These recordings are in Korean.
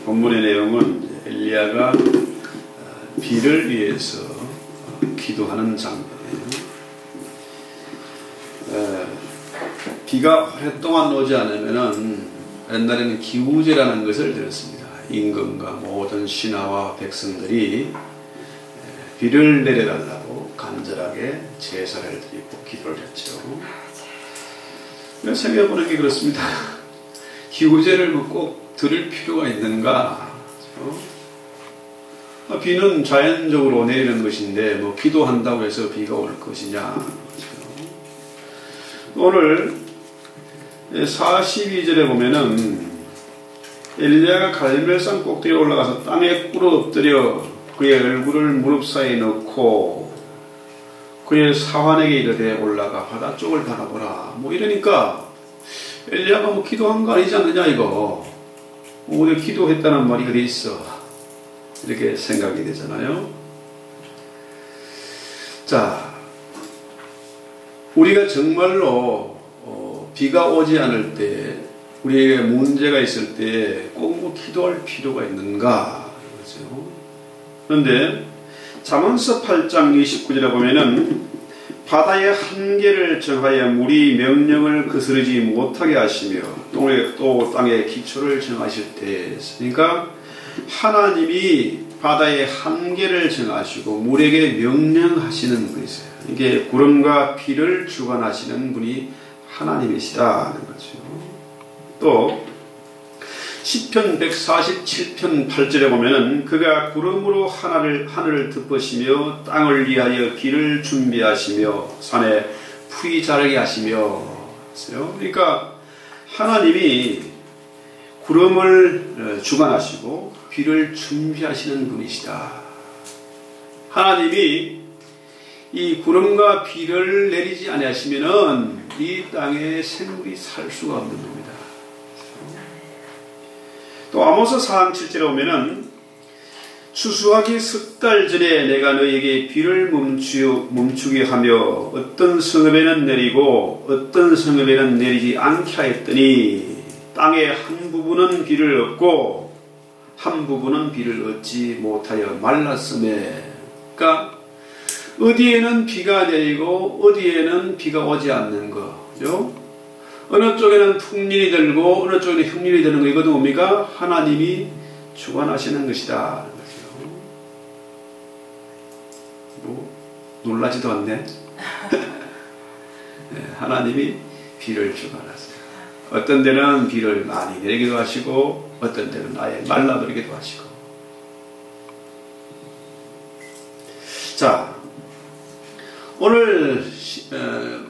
본문의 내용은 엘리야가 비를 위해서 기도하는 장면이에요. 비가 오랫동안 오지 않으면은 옛날에는 기우제라는 것을 들었습니다. 임금과 모든 신하와 백성들이 비를 내려달라고 간절하게 제사를 드리고 기도를 했죠. 생각해보는 게 그렇습니다. 기우제를 꼭 들을 필요가 있는가? 비는 자연적으로 내리는 것인데 뭐 기도한다고 해서 비가 올 것이냐? 오늘 42절에 보면은 엘리야가 갈멜산 꼭대기에 올라가서 땅에 꿇어 엎드려 그의 얼굴을 무릎 사이에 넣고 그의 사환에게 이르되 올라가 바다 쪽을 바라보라. 뭐 이러니까 엘리야가 뭐 기도한 거 아니지 않느냐 이거. 오늘 기도했다는 말이 어디 있어? 이렇게 생각이 되잖아요. 자, 우리가 정말로 비가 오지 않을 때, 우리에게 문제가 있을 때 꼭 뭐 기도할 필요가 있는가? 그렇죠? 그런데 잠언서 8장 29절에 보면은 바다의 한계를 정하여 물이 명령을 거스르지 못하게 하시며 또 땅의 기초를 정하실 때 했으니까 하나님이 바다의 한계를 정하시고 물에게 명령하시는 분이세요. 이게 구름과 비를 주관하시는 분이 하나님이시다는 거죠. 또 시편 147편 8절에 보면은 그가 구름으로 하늘을 덮으시며 땅을 위하여 길을 준비하시며 산에 풀이 자라게 하시며. 그러니까 하나님이 구름을 주관하시고 비를 준비하시는 분이시다. 하나님이 이 구름과 비를 내리지 아니하시면은 이 땅에 생물이 살 수가 없는 겁니다. 또 아모스 4장 7절에 보면은 추수하기 석 달 전에 내가 너에게 비를 멈추게 하며 어떤 성읍에는 내리고 어떤 성읍에는 내리지 않게 하였더니 땅의 한 부분은 비를 얻고 한 부분은 비를 얻지 못하여 말랐음에. 그러니까 어디에는 비가 내리고 어디에는 비가 오지 않는 거죠. 어느 쪽에는 풍년이 들고 어느 쪽에는 흉년이 되는 거, 이것도 뭡니까? 하나님이 주관하시는 것이다. 뭐 놀라지도 않네. 네, 하나님이 비를 주관하세요. 어떤 데는 비를 많이 내리기도 하시고 어떤 데는 아예 말라버리기도 하시고. 자, 오늘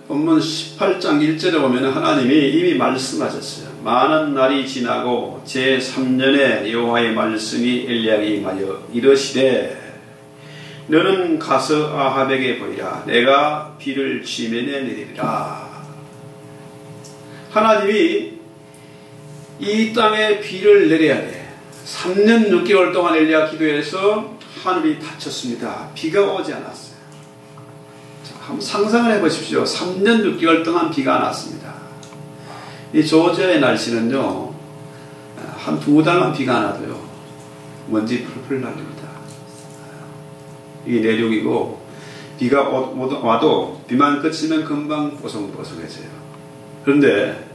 본문 18장 1절에 보면 하나님이 이미 말씀하셨어요. 많은 날이 지나고 제3년에 여호와의 말씀이 엘리야에게 임하여 이르시되 너는 가서 아합에게 보이라. 내가 비를 지면에 내리리라. 하나님이 이 땅에 비를 내려야 돼. 3년 6개월 동안 엘리야 기도해서 하늘이 닫혔습니다. 비가 오지 않았어요. 한번 상상을 해보십시오. 3년 6개월 동안 비가 안 왔습니다. 이 조지아의 날씨는요, 한 2달만 비가 안 와도요, 먼지 풀풀 날립니다. 이게 내륙이고, 비가 와도 비만 그치면 금방 뽀송뽀송해져요. 그런데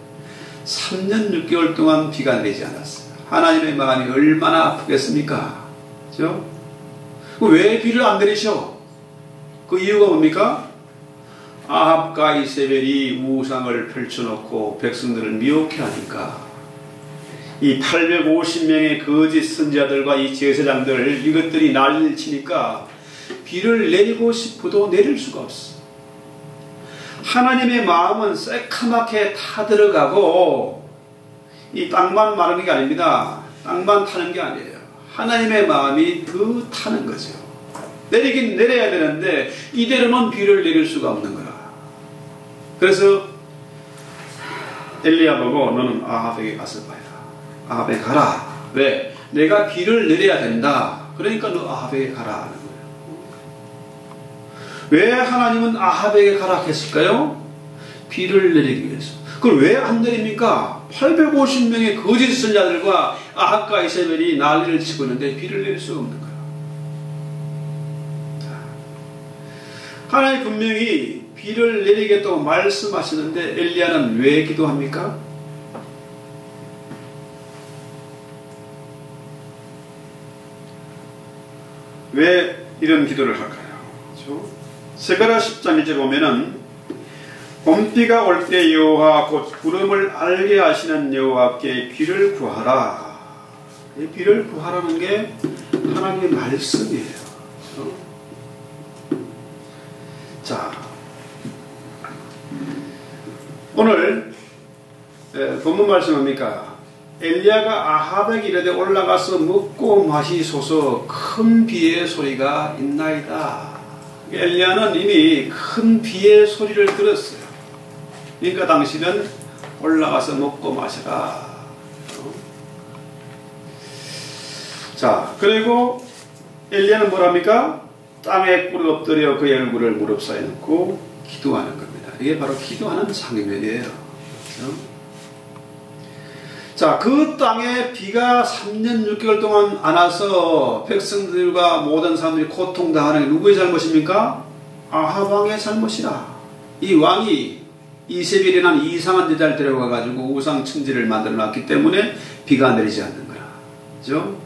3년 6개월 동안 비가 내리지 않았어요. 하나님의 마음이 얼마나 아프겠습니까? 그죠? 왜 비를 안 내리셔? 그 이유가 뭡니까? 아합과 이세벨이 우상을 펼쳐놓고 백성들을 미혹해 하니까 이 850명의 거짓 선지자들과 이 제사장들 이것들이 난리를 치니까 비를 내리고 싶어도 내릴 수가 없어. 하나님의 마음은 새카맣게 타들어가고 이 땅만 마르는 게 아닙니다. 땅만 타는 게 아니에요. 하나님의 마음이 더 타는 거죠. 내리긴 내려야 되는데 이대로는 비를 내릴 수가 없는 거라. 그래서 엘리야 보고 너는 아합에게 가서 봐라. 아합에 가라. 왜? 내가 비를 내려야 된다. 그러니까 너 아합에게 가라 하는 거예요. 왜 하나님은 아합에게 가라 했을까요? 비를 내리기 위해서. 그걸 왜 안 내립니까? 850명의 거짓 선자들과 아합과 이세벨이 난리를 치고 있는데 비를 내릴 수 없는 거예요. 하나님 분명히 비를 내리겠다고 말씀하시는데 엘리야는 왜 기도합니까? 왜 이런 기도를 할까요? 그렇죠? 스가랴 10장 1절 보면은 봄비가 올 때 여호와 곧 구름을 알게 하시는 여호와께 비를 구하라. 이 비를 구하라는 게 하나님의 말씀이에요. 그렇죠? 자, 오늘 본문 말씀 뭡니까? 엘리야가 아합에게 이르되 올라가서 먹고 마시소서 큰 비의 소리가 있나이다. 엘리야는 이미 큰 비의 소리를 들었어요. 그러니까 당신은 올라가서 먹고 마셔라. 자, 그리고 엘리야는 뭐랍니까? 땅에 꿇어 엎드려 그의 얼굴을 무릎 사이에 놓고 기도하는 겁니다. 이게 바로 기도하는 장면이에요. 그렇죠? 자, 그 땅에 비가 3년 6개월 동안 안 와서 백성들과 모든 사람들이 고통당하는 게 누구의 잘못입니까? 아합 왕의 잘못이라. 이 왕이 이세벨이라는 이상한 데를 데려가가지고 우상 층지를 만들어 놨기 때문에 비가 내리지 않는 거라. 그죠?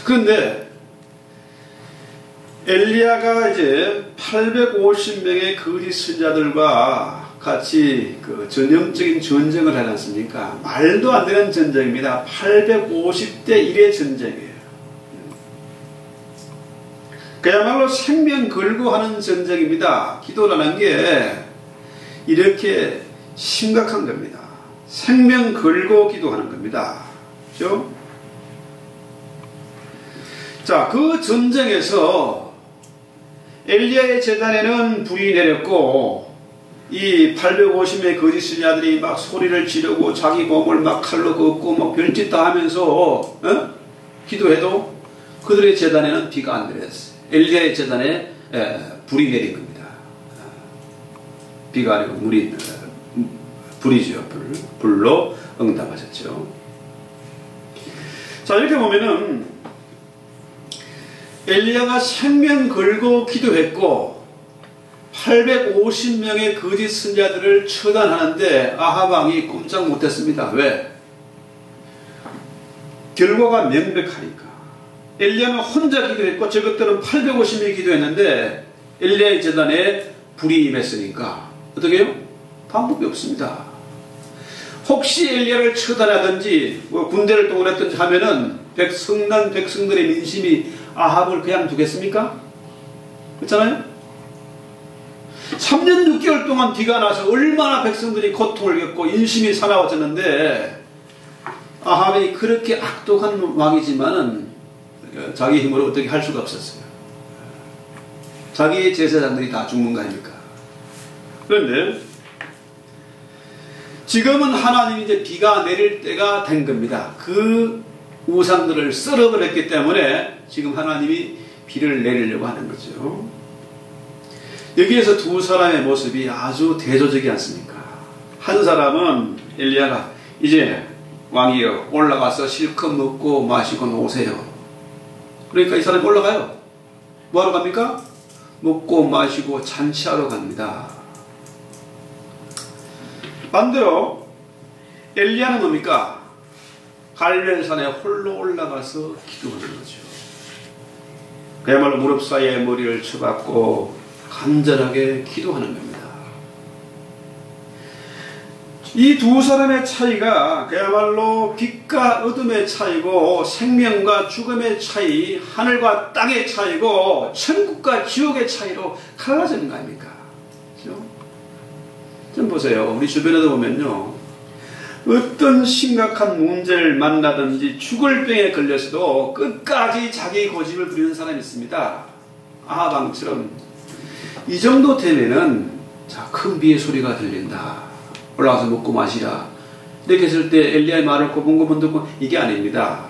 그런데 엘리야가 이제 850명의 거짓 선자들과 같이 그 전형적인 전쟁을 하지 않습니까? 말도 안 되는 전쟁입니다. 850대 1의 전쟁이에요. 그야말로 생명 걸고 하는 전쟁입니다. 기도라는 게 이렇게 심각한 겁니다. 생명 걸고 기도하는 겁니다. 그렇죠? 자, 그 전쟁에서 엘리야의 제단에는 불이 내렸고 이 850명의 거짓 선자들이 막 소리를 지르고 자기 몸을 막 칼로 긋고 막 별짓 다 하면서 기도해도 그들의 제단에는 비가 안 내렸어요. 엘리야의 제단에 불이 내린 겁니다. 비가 아니고 불이죠. 불로 응답하셨죠. 자, 이렇게 보면은 엘리야가 생명 걸고 기도했고 850명의 거짓 선자들을 처단하는데 아합 왕이 꼼짝 못했습니다. 왜? 결과가 명백하니까. 엘리야는 혼자 기도했고 저것들은 850명이 기도했는데 엘리야의 제단에 불이 임했으니까 어떻게 해요? 방법이 없습니다. 혹시 엘리야를 처단하든지 군대를 동원했든지 하면은 백성들의 민심이 아합을 그냥 두겠습니까? 그렇잖아요? 3년 6개월 동안 비가 나서 얼마나 백성들이 고통을 겪고 인심이 사나워졌는데 아합이 그렇게 악독한 왕이지만은 자기 힘으로 어떻게 할 수가 없었어요. 자기의 제사장들이 다 죽는 거 아닙니까? 그런데 지금은 하나님이 이제 비가 내릴 때가 된 겁니다. 그 우상들을 썰어버렸기 때문에 지금 하나님이 비를 내리려고 하는 거죠. 여기에서 두 사람의 모습이 아주 대조적이지 않습니까? 한 사람은 엘리야가 이제 왕이여 올라가서 실컷 먹고 마시고 노세요. 그러니까 이 사람이 올라가요. 뭐하러 갑니까? 먹고 마시고 잔치하러 갑니다. 반대로 엘리야는 뭡니까? 갈멜산에 홀로 올라가서 기도하는 거죠. 그야말로 무릎 사이에 머리를 쳐박고 간절하게 기도하는 겁니다. 이 두 사람의 차이가 그야말로 빛과 어둠의 차이고 생명과 죽음의 차이, 하늘과 땅의 차이고 천국과 지옥의 차이로 갈라지는 거 아닙니까? 그렇죠? 좀 보세요. 우리 주변에도 보면요, 어떤 심각한 문제를 만나든지 죽을 병에 걸려서도 끝까지 자기 고집을 부리는 사람이 있습니다. 아합 왕처럼 이 정도 되면은 자, 큰 비의 소리가 들린다. 올라가서 먹고 마시라. 이렇게 했을 때 엘리야의 말을 고분고분 듣고 이게 아닙니다.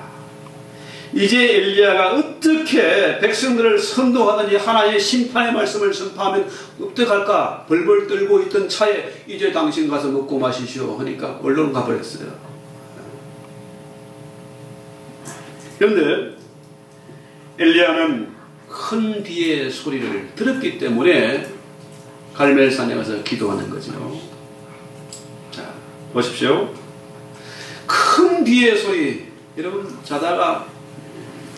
이제 엘리야가 어떻게 백성들을 선동하든지 하나님의 심판의 말씀을 선포하면 어떡할까? 벌벌 떨고 있던 차에 이제 당신 가서 먹고 마시시오 하니까 얼른 가버렸어요. 그런데 엘리야는 큰 비의 소리를 들었기 때문에 갈멜산에 가서 기도하는 거죠. 자, 보십시오. 큰 비의 소리. 여러분 자다가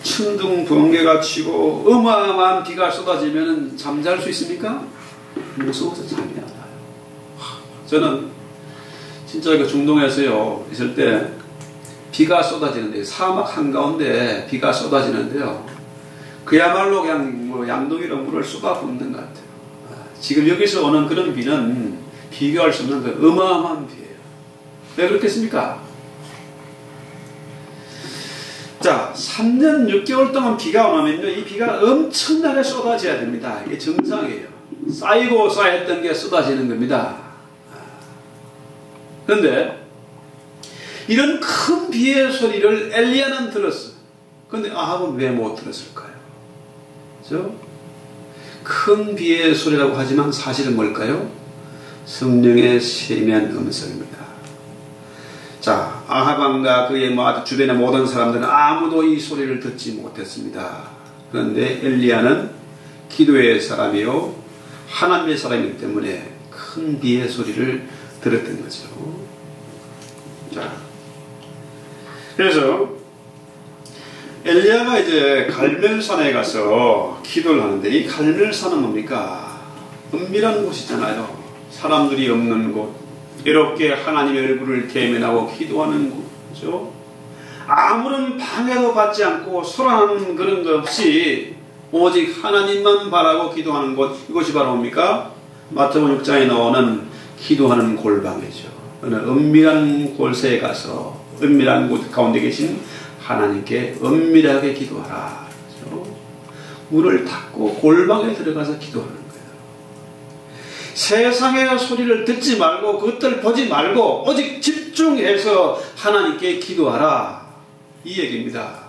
천둥 번개가 치고 어마어마한 비가 쏟아지면 잠잘 수 있습니까? 무서워서 잠이 안 와요. 저는 진짜 그 중동에서요 있을 때 비가 쏟아지는데 사막 한가운데 비가 쏟아지는데요. 그야말로 그냥 뭐 양동이로 물을 쏟아붓는 것 같아요. 지금 여기서 오는 그런 비는 비교할 수 없는 그 어마어마한 비예요. 왜 그렇겠습니까? 자, 3년 6개월 동안 비가 오면요, 이 비가 엄청나게 쏟아져야 됩니다. 이게 정상이에요. 쌓이고 쌓였던 게 쏟아지는 겁니다. 그런데 이런 큰 비의 소리를 엘리야는 들었어요. 그런데 아합은 왜 못 들었을까요? 그렇죠? 큰 비의 소리라고 하지만 사실은 뭘까요? 성령의 세미한 음성입니다. 자, 아합 왕과 그의 주변의 모든 사람들은 아무도 이 소리를 듣지 못했습니다. 그런데 엘리야는 기도의 사람이요 하나님의 사람이기 때문에 큰 비의 소리를 들었던 거죠. 자, 그래서 엘리야가 이제 갈멜산에 가서 기도를 하는데, 이 갈멜산은 뭡니까? 은밀한 곳이잖아요. 사람들이 없는 곳, 이렇게 하나님의 얼굴을 대면하고 기도하는 곳이죠. 아무런 방해도 받지 않고 소란하는 그런 것 없이 오직 하나님만 바라고 기도하는 곳, 이것이 바로 뭡니까? 마태복음 6장에 나오는 기도하는 골방이죠. 어느 은밀한 곳에 가서 은밀한 곳 가운데 계신 하나님께 은밀하게 기도하라. 그렇죠? 문을 닫고 골방에 들어가서 기도하는 거예요. 세상의 소리를 듣지 말고 그것들 보지 말고 오직 집중해서 하나님께 기도하라. 이 얘기입니다.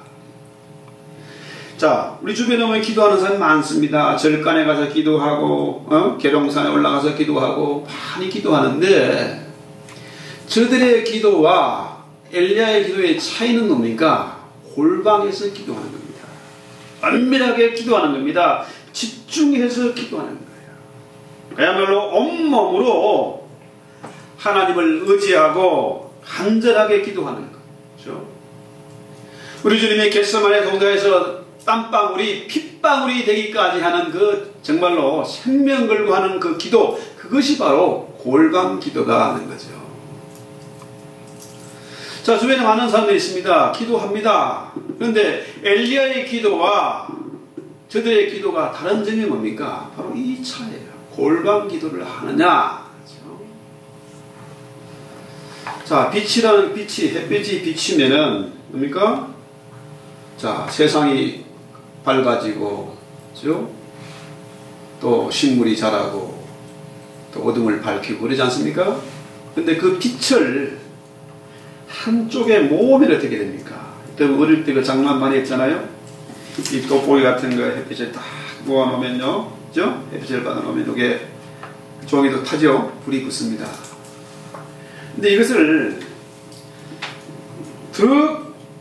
자, 우리 주변에 보면 기도하는 사람이 많습니다. 절간에 가서 기도하고 계룡산에 올라가서 기도하고 많이 기도하는데, 저들의 기도와 엘리야의 기도의 차이는 뭡니까? 골방에서 기도하는 겁니다. 은밀하게 기도하는 겁니다. 집중해서 기도하는 거예요. 그야말로 온몸으로 하나님을 의지하고 간절하게 기도하는 거죠. 우리 주님의 겟세마네 동산에서 땀방울이 핏방울이 되기까지 하는 그 정말로 생명 걸고 하는 그 기도, 그것이 바로 골방 기도다 하는 거죠. 자, 주변에 많은 사람들이 있습니다. 기도합니다. 그런데 엘리야의 기도와 저들의 기도가 다른 점이 뭡니까? 바로 이 차이예요. 골방 기도를 하느냐. 그렇죠? 자, 햇빛이 비치면은 뭡니까? 자, 세상이 밝아지고, 그렇죠? 또 식물이 자라고, 또 어둠을 밝히고 그러지 않습니까? 근데 그 빛을 한쪽에 모으면 어떻게 됩니까? 어릴 때 그 장난 많이 했잖아요? 이 돋보기 같은 거 햇빛을 딱 모아놓으면요, 그죠? 햇빛을 받아놓으면 이게 종이도 타죠? 불이 붙습니다. 근데 이것을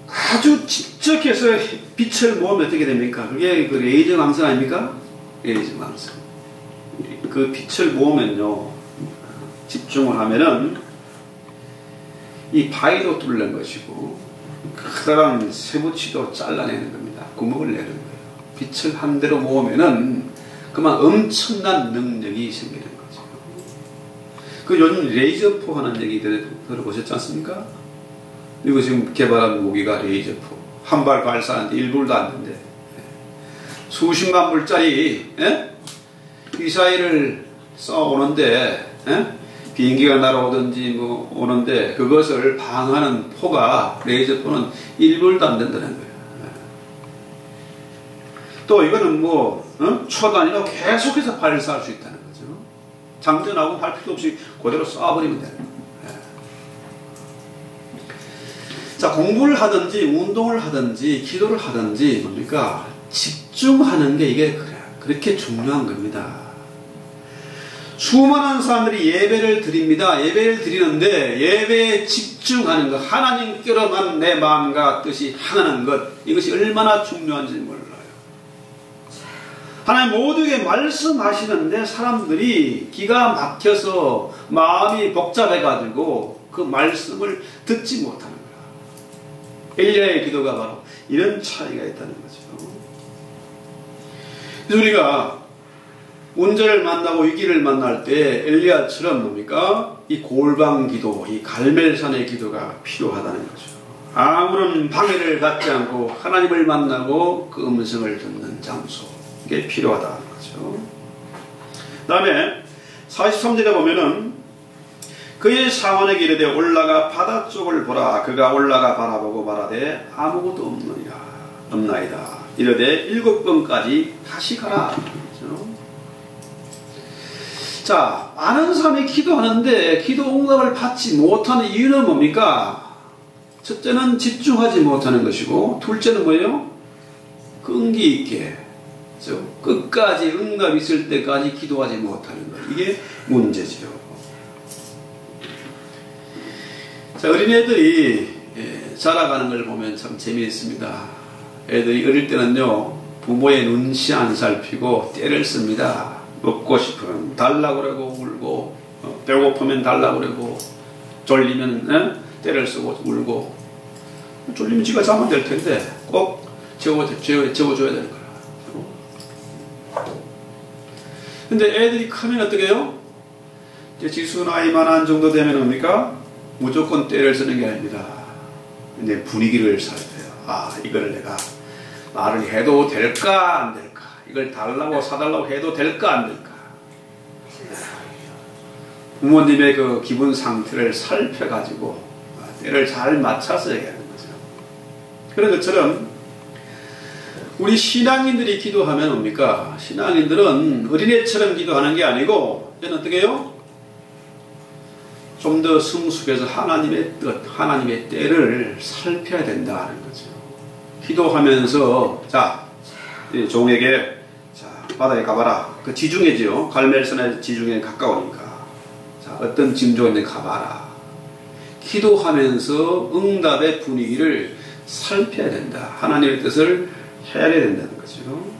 아주 집적해서 빛을 모으면 어떻게 됩니까? 그게 그 레이저 광선 아닙니까? 레이저 광선. 그 빛을 모으면요, 집중을 하면은 이 바위도 뚫는 것이고 커다란 쇠붙이도 잘라내는 겁니다. 구멍을 내는 거예요. 빛을 한 대로 모으면은 그만 엄청난 능력이 생기는 거죠. 그 요즘 레이저포 하는 얘기 들어보셨지 않습니까? 이거 지금 개발한 무기가 레이저포. 한 발 발사하는데 1불도 안 된대. 수십만 불짜리 미사일을 쏘오는데, 비행기가 날아오든지 뭐 오는데 그것을 방어하는 포가, 레이저포는 1불도 안 된다는 거예요. 또 이거는 초단위로 계속해서 발사할 수 있다는 거죠. 장전하고 할 필요 없이 그대로 쏴버리면 되는 거예요. 자, 공부를 하든지 운동을 하든지 기도를 하든지 뭡니까? 집중하는 게 이게 그렇게 중요한 겁니다. 수많은 사람들이 예배를 드립니다. 예배를 드리는데 예배에 집중하는 것, 하나님께로만 내 마음과 뜻이 향하는 것, 이것이 얼마나 중요한지 몰라요. 하나님 모두에게 말씀하시는데 사람들이 기가 막혀서 마음이 복잡해가지고 그 말씀을 듣지 못하는 거야. 엘리야의 기도가 바로 이런 차이가 있다는 거죠. 그래서 우리가 문제를 만나고 위기를 만날 때 엘리야처럼 뭡니까? 이 골방 기도, 이 갈멜산의 기도가 필요하다는 거죠. 아무런 방해를 받지 않고 하나님을 만나고 그 음성을 듣는 장소, 이게 필요하다는 거죠. 그 다음에 43절에 보면은 그의 사원에게 이르되 올라가 바다 쪽을 보라. 그가 올라가 바라보고 말하되 아무것도 없나이다. 이르되 7번까지 다시 가라. 그렇죠? 자, 많은 사람이 기도하는데 기도 응답을 받지 못하는 이유는 뭡니까? 첫째는 집중하지 못하는 것이고, 둘째는 뭐예요? 끈기 있게, 그렇죠? 끝까지 응답이 있을 때까지 기도하지 못하는 것. 이게 문제죠. 자, 어린애들이 자라가는 걸 보면 참 재미있습니다. 애들이 어릴 때는요, 부모의 눈치 안 살피고 때를 씁니다. 먹고 싶으면 달라고 그러고 울고, 배고프면 달라고 그러고, 졸리면 때를 쓰고 울고, 졸리면 지가 자면 될 텐데 꼭 재워줘야 되는 거야. 근데 애들이 크면 어떻게 해요? 이제 지수 나이만한 정도 되면 뭡니까? 무조건 때를 쓰는 게 아닙니다. 이제 분위기를 살펴요. 아, 이걸 내가 말을 해도 될까 안 될까? 이걸 달라고 사달라고 해도 될까 안 될까? 부모님의 그 기분 상태를 살펴가지고 때를 잘 맞춰서 얘기하는 거죠. 그런 것처럼 우리 신앙인들이 기도하면 뭡니까? 신앙인들은 어린애처럼 기도하는 게 아니고 이제는 어떻게 해요? 좀 더 성숙해서 하나님의 뜻, 하나님의 때를 살펴야 된다는 거죠. 기도하면서 자, 종에게 자, 바다에 가봐라. 그 지중해지요. 갈멜산의 지중해 가까우니까. 자, 어떤 징조인데 가봐라. 기도하면서 응답의 분위기를 살펴야 된다. 하나님의 뜻을 헤아려야 된다는 거죠.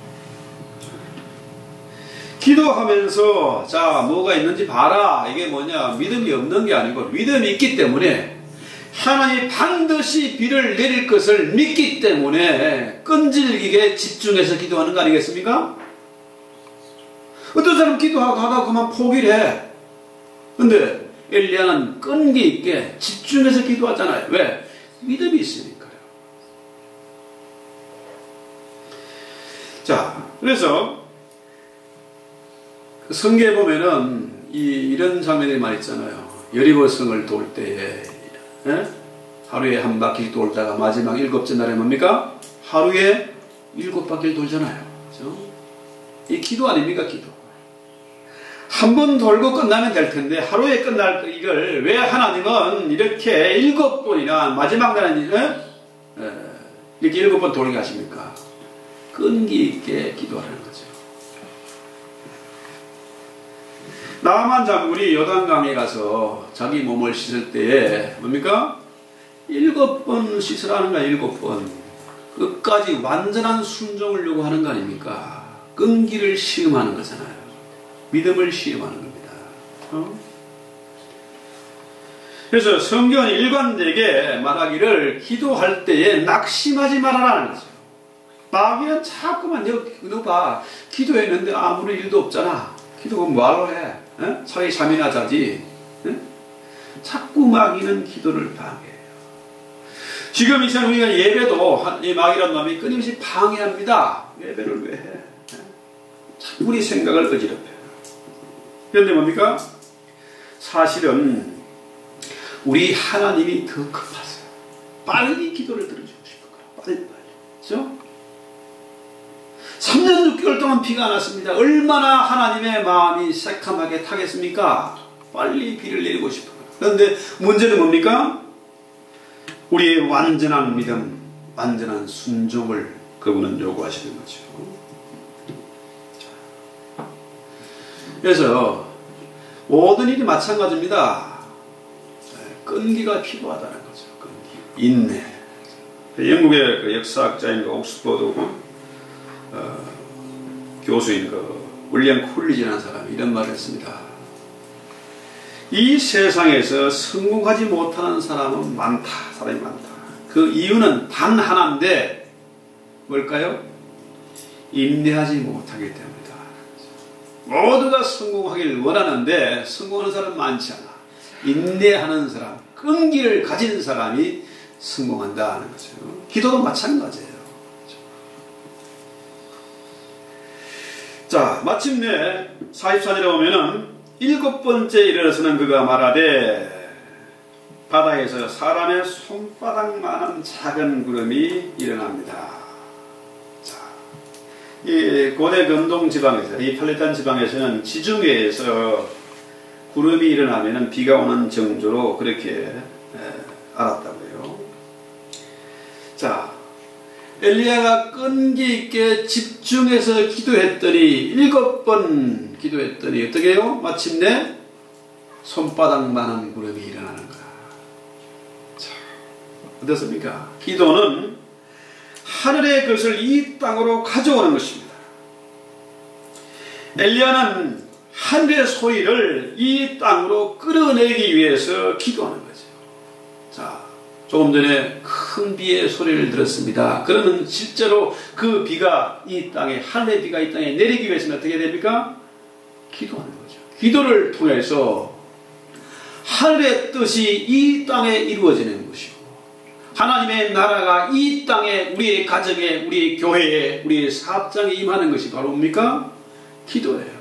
기도하면서 자, 뭐가 있는지 봐라. 이게 뭐냐? 믿음이 없는 게 아니고 믿음이 있기 때문에 하나님이 반드시 비를 내릴 것을 믿기 때문에 끈질기게 집중해서 기도하는 거 아니겠습니까? 어떤 사람 기도하고 하다가 그만 포기를 해. 근데 엘리야는 끈기 있게 집중해서 기도하잖아요. 왜? 믿음이 있으니까요. 자, 그래서 성경에 보면은 이런 장면이 많이 있잖아요. 여리고성을 돌 때에 하루에 한 바퀴 돌다가 마지막 7째 날에 뭡니까? 하루에 7바퀴를 돌잖아요. 그렇죠? 이 기도 아닙니까? 기도. 한 번 돌고 끝나면 될 텐데 하루에 끝날 이걸 왜 하나님은 이렇게 7번이나 마지막 날은 이렇게 7번 돌게 하십니까? 끈기 있게 기도하는 거죠. 나만 장군이 요단강에 가서 자기 몸을 씻을 때에 뭡니까? 7번 씻으라는 거야. 7번. 끝까지 완전한 순종을 요구하는 거 아닙니까? 끈기를 시험하는 거잖아요. 믿음을 시험하는 겁니다. 그래서 성경은 일관되게 말하기를 기도할 때에 낙심하지 말아라는 거죠. 마귀는 자꾸만 너 봐. 기도했는데 아무런 일도 없잖아. 기도가 뭐하러 해? 차라리 잠이나 자지. 자꾸 마귀는 기도를 방해해요. 지금 이 시간 우리가 예배도 이 마귀란 놈이 끊임없이 방해합니다. 예배를 왜 해? 자꾸 우리 생각을 어지럽혀요. 그런데 뭡니까? 사실은 우리 하나님이 더 급하세요. 빨리 기도를 들어주고 싶은 거예요. 빨리. 그렇죠? 3년 6개월 동안 비가 안 왔습니다. 얼마나 하나님의 마음이 새카맣게 타겠습니까? 빨리 비를 내리고 싶은 거예요. 그런데 문제는 뭡니까? 우리의 완전한 믿음, 완전한 순종을 그분은 요구하시는 거죠. 그래서 모든 일이 마찬가지입니다. 끈기가 필요하다는 거죠. 끈기, 인내. 영국의 그 역사학자인 옥스퍼드 교수인 윌리엄 쿨리지라는 사람이 이런 말을 했습니다. 이 세상에서 성공하지 못하는 사람은 많다. 사람이 많다. 그 이유는 단 하나인데 뭘까요? 인내하지 못하기 때문이다. 모두가 성공하기를 원하는데 성공하는 사람 많지 않아. 인내하는 사람, 끈기를 가진 사람이 성공한다 하는 거죠. 기도도 마찬가지예요. 자, 마침내 44절에 보면은 7번째 일어서는 그가 말하되 바다에서 사람의 손바닥만한 작은 구름이 일어납니다. 자, 이 고대 근동 지방에서, 이 팔레탄 지방에서는 지중해에서 구름이 일어나면은 비가 오는 정조로 그렇게 알았다고 해요. 자, 엘리야가 끈기 있게 집중해서 기도했더니 7번 기도했더니 어떻게 해요? 마침내 손바닥만한 구름이 일어나는 거야. 자, 어떻습니까? 기도는 하늘의 것을 이 땅으로 가져오는 것입니다. 엘리야는 하늘의 소리를 이 땅으로 끌어내기 위해서 기도하는 거죠. 자, 조금 전에 큰 비의 소리를 들었습니다. 그러면 실제로 그 비가 이 땅에, 하늘의 비가 이 땅에 내리기 위해서는 어떻게 됩니까? 기도하는 거죠. 기도를 통해서 하늘의 뜻이 이 땅에 이루어지는 것이고, 하나님의 나라가 이 땅에, 우리의 가정에, 우리의 교회에, 우리의 사업장에 임하는 것이 바로 뭡니까? 기도예요.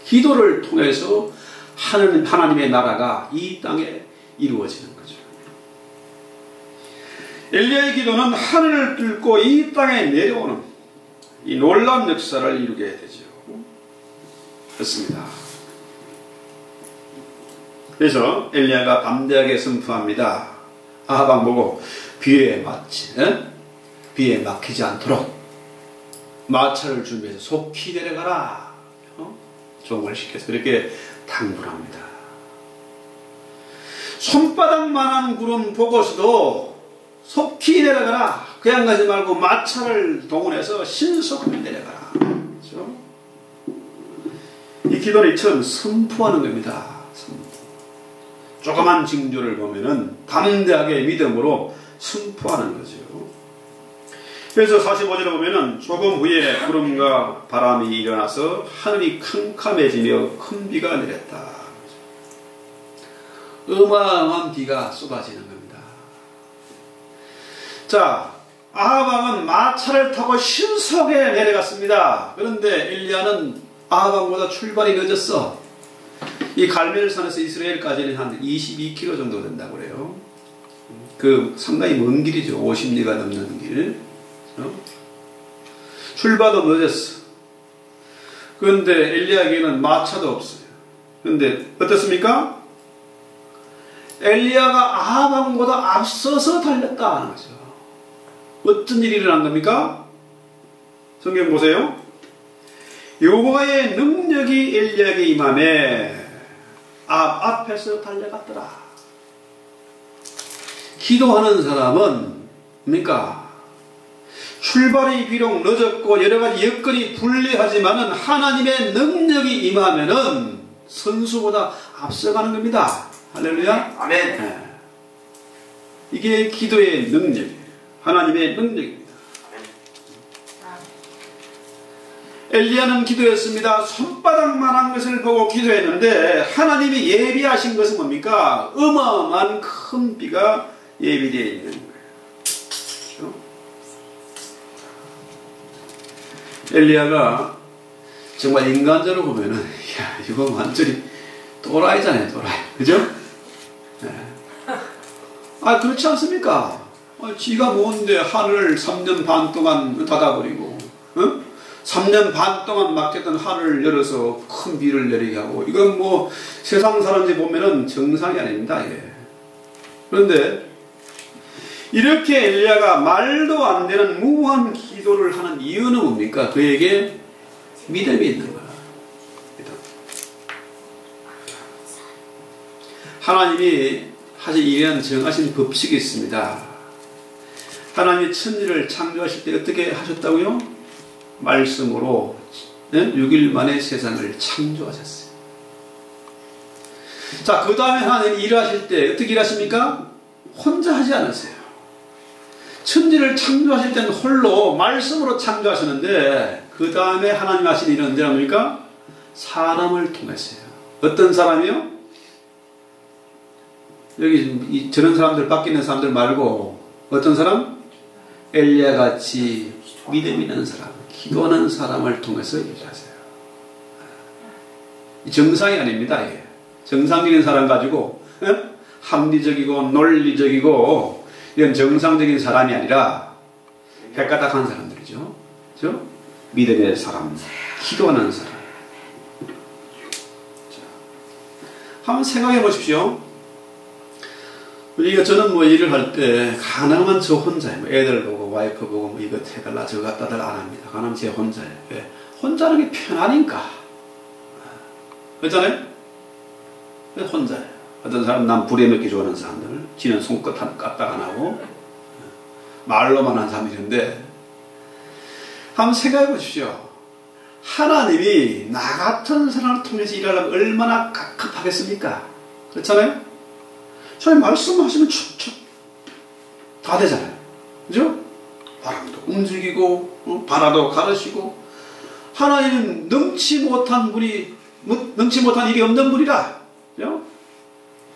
기도를 통해서 하나님의 나라가 이 땅에 이루어지는 거죠. 엘리야의 기도는 하늘을 뚫고 이 땅에 내려오는 이 놀라운 역사를 이루게 되죠. 그렇습니다. 그래서 엘리야가 담대하게 선포합니다. 아합 보고 비에 막히지 않도록 마차를 준비해서 속히 내려가라. 종을 시켜서 그렇게 당부합니다. 손바닥만한 구름 보고서도 속히 내려가라. 그냥 가지 말고 마차를 동원해서 신속히 내려가라. 그렇죠? 이 기도는 이처럼 선포하는 겁니다. 선포. 조그만 징조를 보면은 담대하게 믿음으로 선포하는 거죠. 그래서 45절에 보면은 조금 후에 구름과 바람이 일어나서 하늘이 캄캄해지며 큰 비가 내렸다. 어마어마한 비가 쏟아지는 겁니다. 자, 아합 왕은 마차를 타고 신속하게 내려갔습니다. 그런데 엘리야는 아합 왕보다 출발이 늦었어. 이 갈멜산에서 이스라엘까지는 한 22km 정도 된다고 그래요. 그 상당히 먼 길이죠. 50리가 넘는 길. 출발도 늦었어. 그런데 엘리야에게는 마차도 없어요. 그런데 어떻습니까? 엘리야가 아합 왕보다 앞서서 달렸다 하는 거죠. 어떤 일이 일어난 겁니까? 성경 보세요. 여호와의 능력이 엘리야에게 임하매 앞에서 달려갔더라. 기도하는 사람은 뭡니까? 출발이 비록 늦었고 여러가지 여건이 불리하지만은 하나님의 능력이 임하면은 선수보다 앞서가는 겁니다. 할렐루야. 아멘. 네. 이게 기도의 능력이에요. 하나님의 능력입니다. 엘리야는 기도했습니다. 손바닥만한 것을 보고 기도했는데 하나님이 예비하신 것은 뭡니까? 어마어마한 큰 비가 예비되어 있는 거예요. 그렇죠? 엘리야가 정말 인간적으로 보면은 야, 이거 완전히 또라이잖아요. 또라이. 그죠? 네. 아, 그렇지 않습니까? 지가 뭔데 하늘을 3년 반 동안 닫아버리고 3년 반 동안 막혔던 하늘을 열어서 큰 비를 내리게 하고, 이건 뭐 세상 사람들이 보면은 정상이 아닙니다. 이게. 그런데 이렇게 엘리야가 말도 안 되는 무모한 기도를 하는 이유는 뭡니까? 그에게 믿음이 있는 거야. 믿음. 하나님이 하신 일에는 정하신 법칙이 있습니다. 하나님이 천지를 창조하실 때 어떻게 하셨다고요? 말씀으로 6일 만에 세상을 창조하셨어요. 자, 그 다음에 하나님이 일하실 때 어떻게 일하십니까? 혼자 하지 않았어요. 천지를 창조하실 때는 홀로 말씀으로 창조하셨는데 그 다음에 하나님 하신 일은 언제 합니까? 사람을 통했어요. 어떤 사람이요? 여기 저런 사람들, 밖에 있는 사람들 말고 어떤 사람? 엘리야 같이 믿음 있는 사람, 기도하는 사람을 통해서 일하세요. 정상이 아닙니다. 이게 정상적인 사람 가지고 합리적이고 논리적이고 이런 정상적인 사람이 아니라 헷가닥한 사람들이죠. 그렇죠? 믿음의 사람, 기도하는 사람. 자, 한번 생각해 보십시오. 우리가 저는 뭐 일을 할 때 가능하면 저 혼자예요. 뭐 애들 보고 와이프 보고 뭐 이거 해달라 저거 갖다들 안 합니다. 가능하면 제 혼자예요. 왜? 혼자는 게 편하니까. 그렇잖아요? 혼자예요. 어떤 사람 남 부려먹기 좋아하는 사람들 지는 손끝 한 까딱 안 하고 말로만 하는 사람이 있는데 한번 생각해 보십시오. 하나님이 나 같은 사람을 통해서 일하려면 얼마나 갑갑하겠습니까? 그렇잖아요? 저희 말씀하시면 척척 다 되잖아요. 그죠? 바람도 움직이고 바다도 가르시고 하나님은 능치 못한 일이 없는 분이라. 그죠?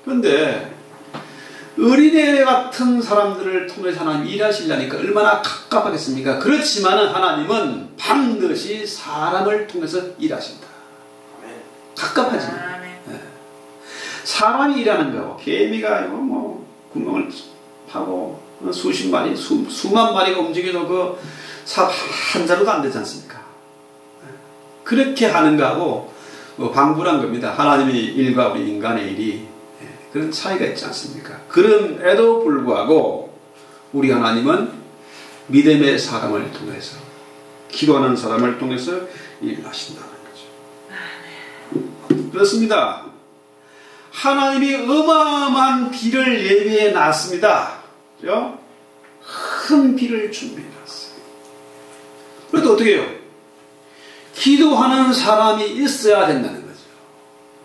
그런데 어린애 같은 사람들을 통해서 하나님 일하시려니까 얼마나 갑갑하겠습니까? 그렇지만은 하나님은 반드시 사람을 통해서 일하신다. 갑갑하지만. 사람이 일하는 거고 개미가 뭐 구멍을 파고 수십 마리, 수만 마리가 움직여도 그 삽 한 자루도 안 되지 않습니까? 그렇게 하는 거하고 방불한 겁니다. 하나님의 일과 우리 인간의 일이 그런 차이가 있지 않습니까? 그럼에도 불구하고 우리 하나님은 믿음의 사람을 통해서 기도하는 사람을 통해서 일을 하신다는 거죠. 그렇습니다. 하나님이 어마어마한 비를 예비해 놨습니다. 그죠? 큰 비를 준비해 놨어요. 그래도 어떻게 해요? 기도하는 사람이 있어야 된다는 거죠.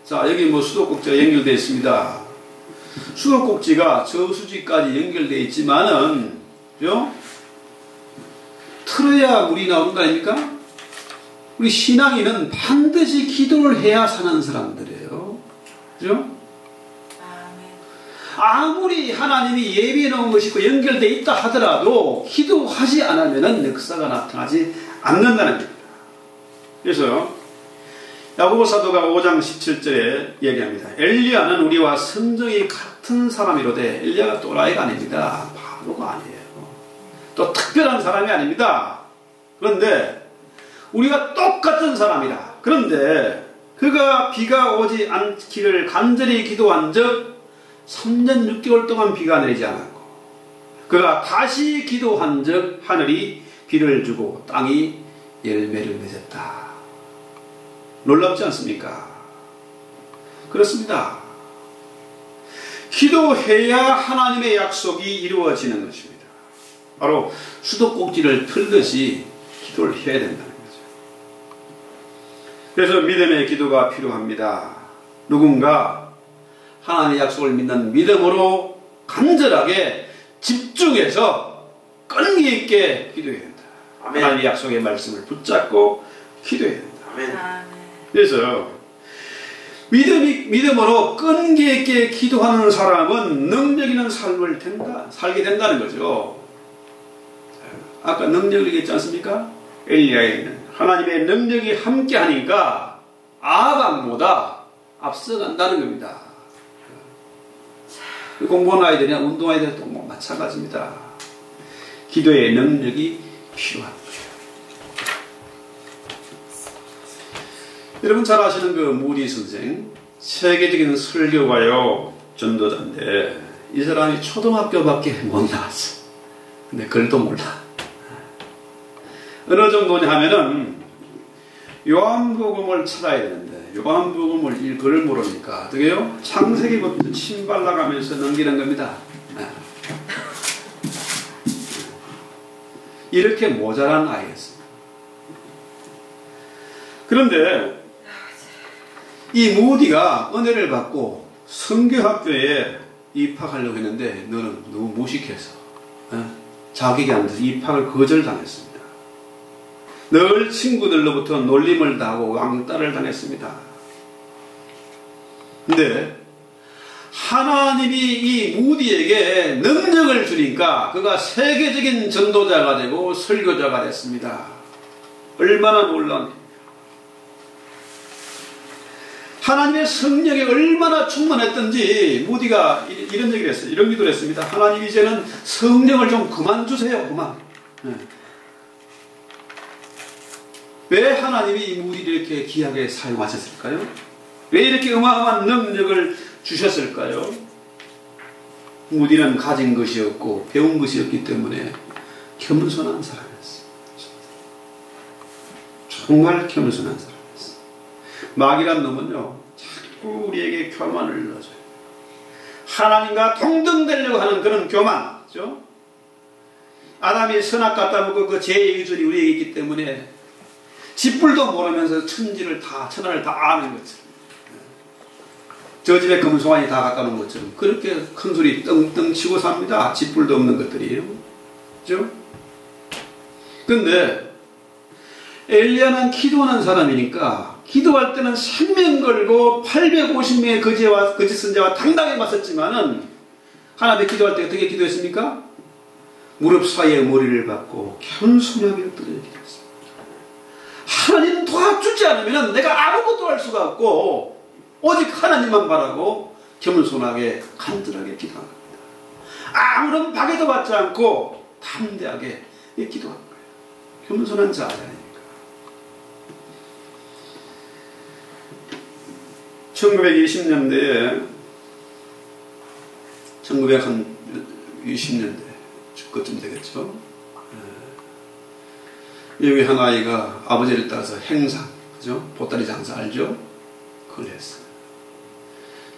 자, 여기 뭐 수도꼭지가 연결되어 있습니다. 수도꼭지가 저수지까지 연결되어 있지만은, 그죠? 틀어야 물이 나오는 거 아닙니까? 우리 신앙인은 반드시 기도를 해야 사는 사람들이에요. 그죠? 아무리 하나님이 예비해 놓은 것이 있고 연결되어 있다 하더라도 기도하지 않으면 역사가 나타나지 않는다는 겁니다. 그래서 야고보 사도가 5장 17절에 얘기합니다. 엘리야는 우리와 성정이 같은 사람이로되 엘리야가 또라이가 아닙니다. 바보가 아니에요. 또 특별한 사람이 아닙니다. 그런데 우리가 똑같은 사람이다. 그런데 그가 비가 오지 않기를 간절히 기도한 적 3년 6개월 동안 비가 내리지 않았고 그가 다시 기도한 적 하늘이 비를 주고 땅이 열매를 맺었다. 놀랍지 않습니까? 그렇습니다. 기도해야 하나님의 약속이 이루어지는 것입니다. 바로 수도꼭지를 틀듯이 기도를 해야 된다는 거죠. 그래서 믿음의 기도가 필요합니다. 누군가 하나님의 약속을 믿는 믿음으로 간절하게 집중해서 끈기 있게 기도해야 된다. 아멘. 하나님의 약속의 말씀을 붙잡고 기도해야 된다. 아멘. 그래서 믿음으로 끈기 있게 기도하는 사람은 능력 있는 삶을 살게 된다는 거죠. 아까 능력을 얘기했지 않습니까? 엘리야에는 하나님의 능력이 함께하니까 아합보다 앞서간다는 겁니다. 공부하는 아이들이나 운동하는 아이들도 마찬가지입니다. 기도의 능력이 필요한 거예요. 여러분 잘 아시는 그 무디 선생, 세계적인 설교가요 전도자인데 이 사람이 초등학교밖에 못 나왔어. 근데 글도 몰라. 어느 정도냐 하면은 요한복음을 찾아야 되는데 요한복음을 글을 모르니까 어떻게 해요? 창세기부터 침 발라가면서 넘기는 겁니다. 이렇게 모자란 아이였습니다. 그런데 이 무디가 은혜를 받고 선교학교에 입학하려고 했는데 너는 너무 무식해서 자격이 안 돼서 입학을 거절당했습니다. 늘 친구들로부터 놀림을 당하고 왕따를 당했습니다. 근데 하나님이 이 무디에게 능력을 주니까 그가 세계적인 전도자가 되고 설교자가 됐습니다. 얼마나 놀라운 일입니다. 하나님의 성령에 얼마나 충만했던지 무디가 이런 얘기를 했어요. 이런 기도를 했습니다. 하나님 이제는 성령을 좀 그만 주세요. 그만. 왜 하나님이 이 무디를 이렇게 귀하게 사용하셨을까요? 왜 이렇게 어마어마한 능력을 주셨을까요? 무디는 가진 것이 없고 배운 것이 없기 때문에 겸손한 사람이었어요. 정말 겸손한 사람이었어요. 마귀란 놈은요 자꾸 우리에게 교만을 넣어줘요. 하나님과 동등되려고 하는 그런 교만, 그렇죠? 아담이 선악 갖다 먹고 그 죄의 의존이 우리에게 있기 때문에 짓불도 모르면서 천하를 다 아는 것처럼, 저 집에 금송아지 다 갖다 놓은 것처럼 그렇게 큰 소리 떵떵 치고 삽니다. 짓불도 없는 것들이에요. 그렇죠? 근데 엘리야는 기도하는 사람이니까 기도할 때는 생명 걸고 850명의 거짓 선자와 당당히 맞섰지만은 하나님께 기도할 때 어떻게 기도했습니까? 무릎 사이에 머리를 박고 겸손하게 엎드려 기도했습니다. 하나님 도와주지 않으면 내가 아무것도 할 수가 없고 오직 하나님만 바라고 겸손하게 간절하게 기도한 겁니다. 아무런 박해도 받지 않고 담대하게 기도한 거예요. 겸손한 자 아닙니까? 1920년대에 1920년대 그쯤 되겠죠. 여기 한 아이가 아버지를 따라서 행상, 그죠? 보따리 장사 알죠? 그걸 했어요.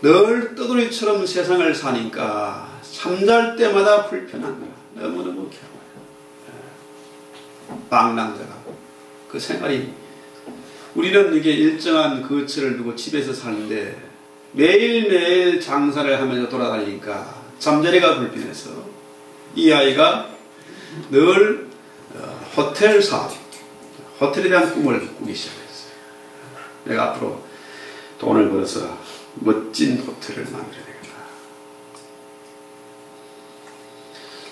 늘 떠돌이처럼 세상을 사니까 잠잘 때마다 불편한 거야. 너무너무 괴로워요. 방랑자가 그 생활이, 우리는 이게 일정한 거처를 두고 집에서 사는데 매일매일 장사를 하면서 돌아다니니까 잠자리가 불편해서 이 아이가 늘 호텔 사업, 호텔에 대한 꿈을 꾸기 시작했어요. 내가 앞으로 돈을 벌어서 멋진 호텔을 만들어야 되겠다.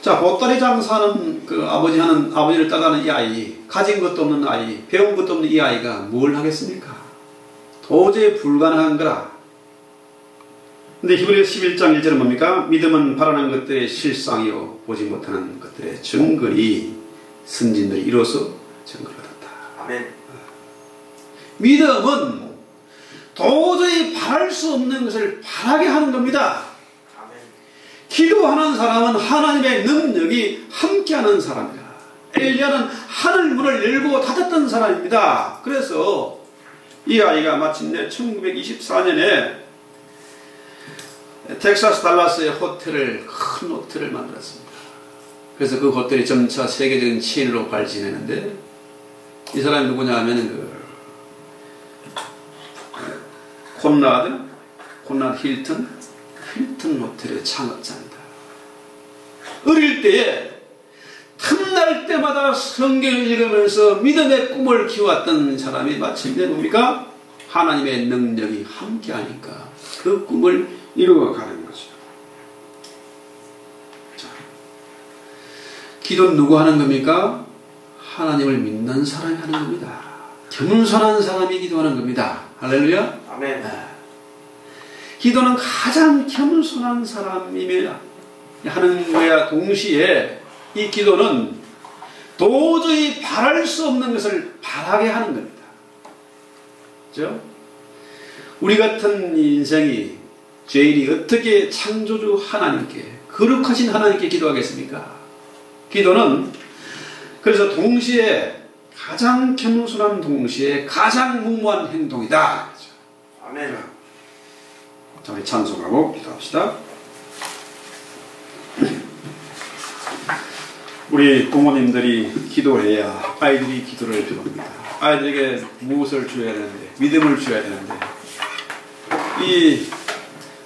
자, 보따리 장사는 그 아버지를 따라가는 이 아이, 가진 것도 없는 아이, 배운 것도 없는 이 아이가 뭘 하겠습니까? 도저히 불가능한 거라. 근데 히브리서 11장 1절은 뭡니까? 믿음은 바라는 것들의 실상이요 보지 못하는 것들의 증거니 선진들이 이로써 증거를 얻었다. 아멘. 믿음은 도저히 바랄 수 없는 것을 바라게 하는 겁니다. 아멘. 기도하는 사람은 하나님의 능력이 함께하는 사람이다. 엘리야는 하늘 문을 열고 닫았던 사람입니다. 그래서 이 아이가 마침내 1924년에 텍사스 달라스의 큰 호텔을 만들었습니다. 그래서 그 호텔이 점차 세계적인 체인으로 발전했는데, 이 사람이 누구냐 하면 콘라드 힐튼 호텔의 창업자입니다. 어릴 때에 틈날 때마다 성경을 읽으면서 믿음의 꿈을 키워왔던 사람이 마침내 뭡니까? 하나님의 능력이 함께하니까 그 꿈을 이루어가는 거죠. 자, 기도는 누구 하는 겁니까? 하나님을 믿는 사람이 하는 겁니다. 겸손한 사람이 기도하는 겁니다. 할렐루야. 아멘. 기도는 가장 겸손한 사람이며 하는 거야. 동시에 이 기도는 도저히 바랄 수 없는 것을 바라게 하는 겁니다. 그렇죠? 우리 같은 인생이, 죄인이 어떻게 창조주 하나님께, 거룩하신 하나님께 기도하겠습니까? 기도는 그래서 동시에 가장 겸손한 동시에 가장 무모한 행동이다. 아멘. 자, 우리 찬송하고 기도합시다. 우리 부모님들이 기도해야 아이들이 기도를 배웁니다. 아이들에게 무엇을 줘야 되는데, 믿음을 줘야 되는데,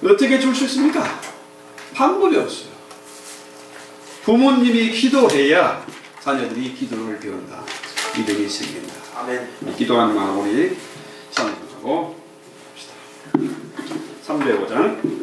어떻게 줄 수 있습니까? 방법이 없어요. 부모님이 기도해야 자녀들이 기도를 배운다. 믿음이 생긴다. 아멘. 기도하는 마음으로 우리 찬송하고 합시다. 305장.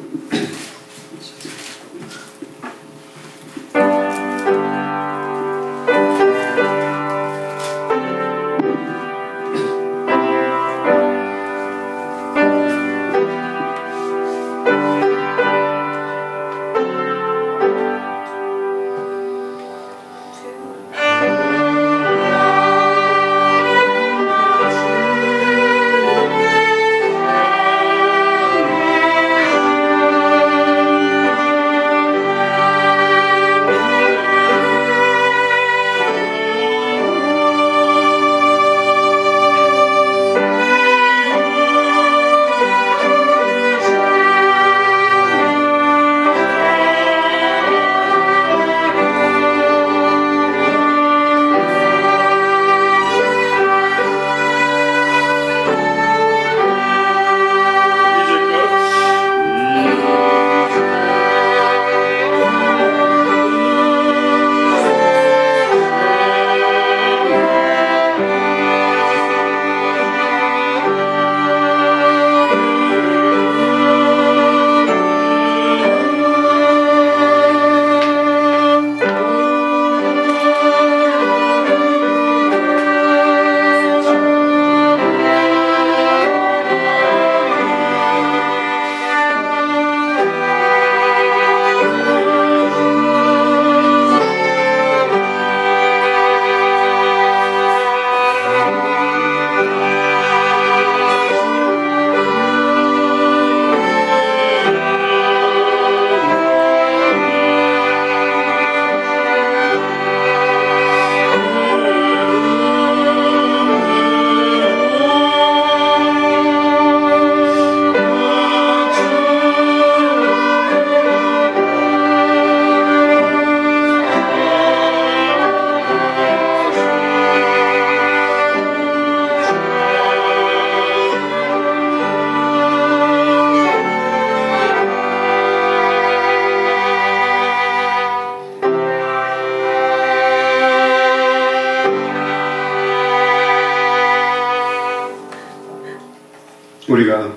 우리가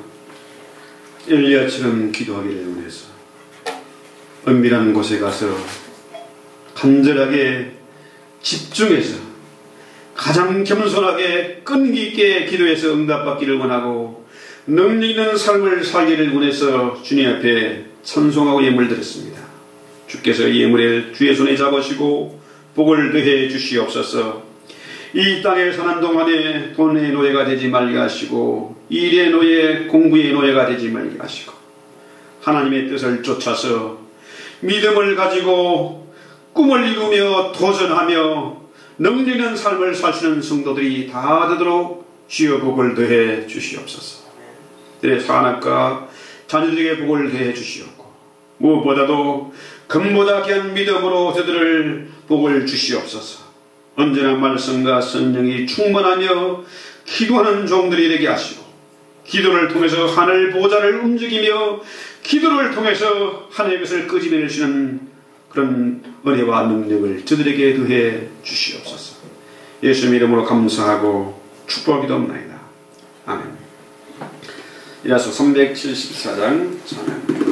엘리야처럼 기도하기를 원해서 은밀한 곳에 가서 간절하게 집중해서 가장 겸손하게 끈기 있게 기도해서 응답받기를 원하고 능력 있는 삶을 살기를 원해서 주님 앞에 찬송하고 예물 드렸습니다. 주께서 이 예물을 주의 손에 잡으시고 복을 더해 주시옵소서. 이 땅에 사는 동안에 돈의 노예가 되지 말게 하시고 일의 노예, 공부의 노예가 되지 말게 하시고 하나님의 뜻을 쫓아서 믿음을 가지고 꿈을 이루며 도전하며 능력 있는 삶을 사시는 성도들이 다 되도록 주여 복을 더해 주시옵소서. 내 산악과 자녀들에게 복을 더해 주시옵고 무엇보다도 금보다 귀한 믿음으로 저들을 복을 주시옵소서. 언제나 말씀과 성령이 충만하며 기도하는 종들이 되게 하시고 기도를 통해서 하늘 보좌를 움직이며 기도를 통해서 하나님의 것을 끄집어내시는 그런 은혜와 능력을 저들에게 더해 주시옵소서. 예수님 이름으로 감사하고 축복하기도 합니다. 아멘. 이라서 374장 찬양.